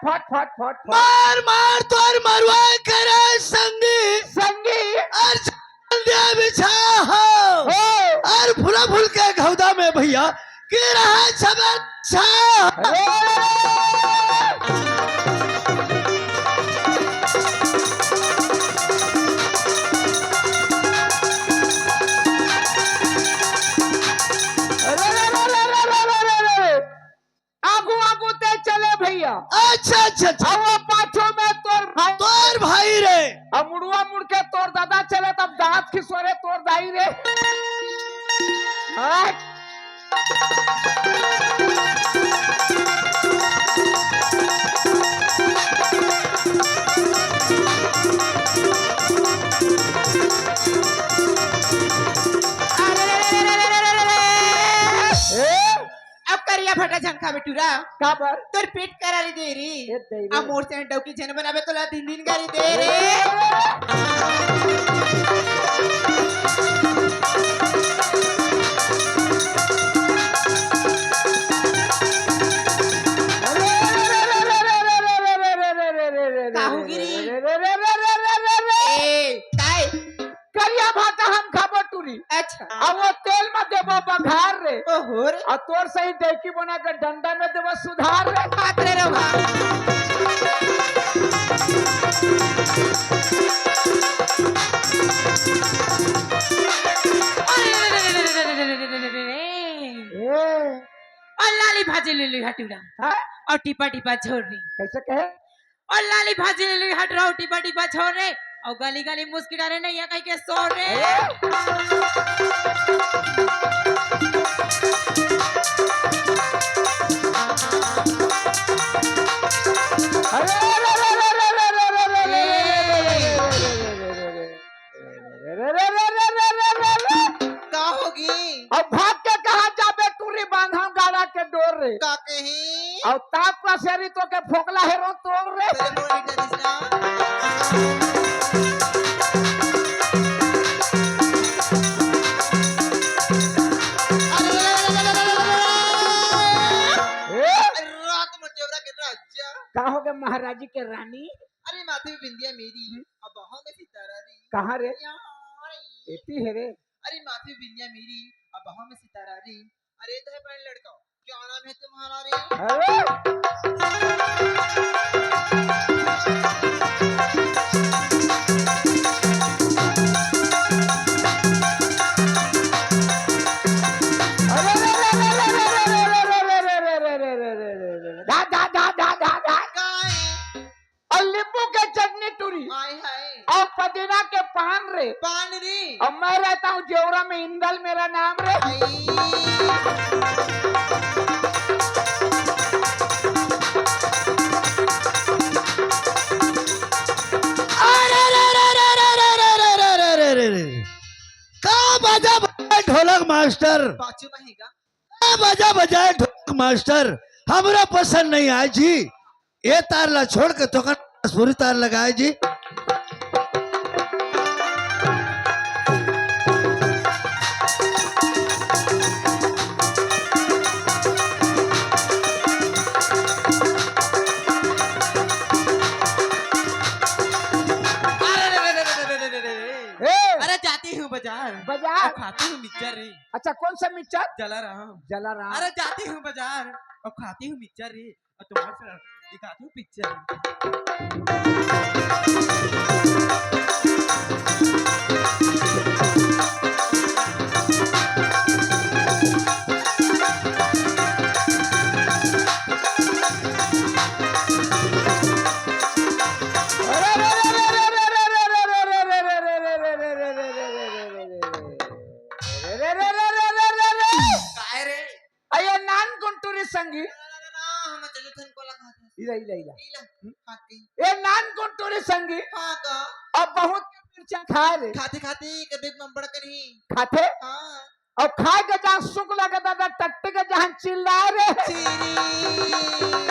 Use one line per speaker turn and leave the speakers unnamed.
मार मार तोर मरवा करे संगी
संगी
और दे बिछा हो और फुला फुल के घौदा में भैया की रहा छबत छा
आगू आगू ते चले भैया।
अच्छा अच्छा अच्छा
वो पाछो में
तोर भाई रे
अब मुड़ुआ मुड़ के तोर दादा चले तब दांत खिसोरे तोर दाई रे।
अब करिया फटा झंखा बेटूरा
का पर
तोर पेट करारी दे री
ए दे रे।
अब मोर से डौकी जन बनावे तोला दिन दिन गारी दे रे। काहुगिरी ए काय
करिया भाता हम खाबो टूरी
अच्छा
अब वो तेल में देबो बघार रे
ओहो रे
और तोर सही देखी बना के डंडा में देबो सुधार रे
बात रे रवा
ए
और लाली भाजी ले ली हटूरा
हाँ?
और टिपा टिपा छोड़ रही
कैसे कहे
और लाली भाजी ले ली हट रहा हूँ टिपा टिपा छोड़ रहे और गली गली मुस्किरा रहे नहीं कहीं के सो रहे
अरे
का होगी
अब भाग के कहा जाबे टूरी बांधा गाड़ा के डोर रे
का कहीं
और ताप का शरीर तो के फोकला हेरो तोड़ रे
तेरे को नहीं दिसना
ए
रात में जेवरा के राजा
का हो गए महाराजी के रानी
अरे माथे में बिंदिया मेरी अब बाहों में सितारा री
कहाँ रे
यार
एती है रे
अरे माथे में बिंदिया मेरी अब बाहों में सितारा री अरे तो है पहले लड़का क्या नाम है तुम्हारा रे
अरे
काय
और नींबू के चटनी टूरी
हाय हाय
और पुदीना के पान रे
पान रे
और मैं रहता हूँ जेवरा में इंदल मेरा नाम रे
अरे रे रे रे रे रे रे रे रे रे रे रे रे का बाजा बजाए ढोलक मास्टर
पाचू महेगा
का बाजा बजाए ढोलक मास्टर हमरा पसंद नहीं आए जी ये तार ला छोड़ के तो पूरी तार लगाए जी
ए
अरे जाती हूँ बाजार
बाजार
और खाती हूँ मिक्सचर रे
अच्छा कौन सा मिक्सचर
जला रहा हूँ
जला रहा
अरे जाती हूँ बाजार और खाती हूँ मिक्सचर रे और तुम्हारे से दिखाती हूँ पिक्चर
काय रे
अये नान गुंटूरी संगी
हम चलो थन को लगा
इला इला इला
इला खाती
ए नान गुंटूरी संगी
हां का
अब बहुत मिर्चा खाए रे
खाते खाते कभी मंबड़ करी
खाते
हां
और खाए के जहाँ सुख लगे दादा टट्टे के जहाँ चिल्लाए रे
चीरी